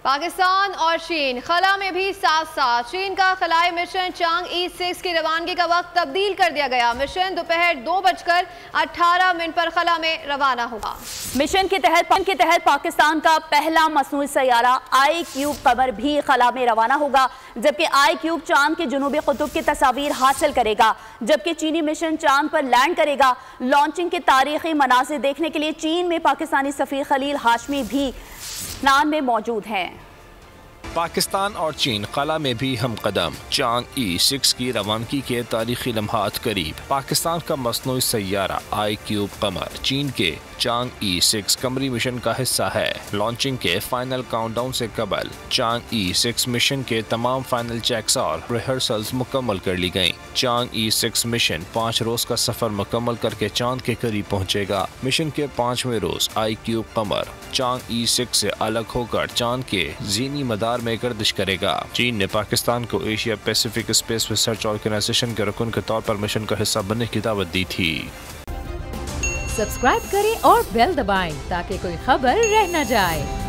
پاکستان اور چین خلا میں بھی ساتھ ساتھ۔ چین کا خلائی مشن چانگ ای-6 کی روانگی کا وقت تبدیل کر دیا گیا۔ مشن دوپہر 2:18 پر خلا میں روانہ ہوگا۔ مشن کے تحت پاکستان کا پہلا مصنوعی سیارہ آئی کیوب قمر بھی خلا میں روانہ ہوگا، جبکہ آئی کیوب چاند کے جنوبی قطب کی تصاویر حاصل کرے گا، جبکہ چینی مشن چاند پر لینڈ کرے گا۔ لانچنگ کے تاریخی مناظر دیکھنے کے لیے چین میں پاکستانی سفیر خلیل ہاشمی بھی نان میں موجود ہیں۔ پاکستان اور چین خلا میں بھی ہم قدم، چانگ ای-6 کی روانگی کے تاریخی لمحات قریب۔ پاکستان کا مصنوعی سیارہ آئی کیوب قمر چین کے چانگ ای-6 قمری مشن کا حصہ ہے۔ لانچنگ کے فائنل کاؤنٹ ڈاؤن سے قبل چانگ ای-6 مشن کے تمام فائنل چیکس اور ریہرسلز مکمل کر لی گئیں۔ چانگ ای-6 مشن 5 روز کا سفر مکمل کر کے چاند کے قریب پہنچے گا۔ مشن کے 5ویں روز آئی کیوب قمر چانگ ای-6 سے الگ ہو کر چاند کے زینی مدار میں گردش کرے گا۔ چین نے پاکستان کو Asia Pacific space research organisation کے رکن کے طور پر مشن کا حصہ بننے کی دعوت دی تھی۔ سبسکرائب کریں اور بیل دبائیں تاکہ کوئی خبر رہ نہ جائے۔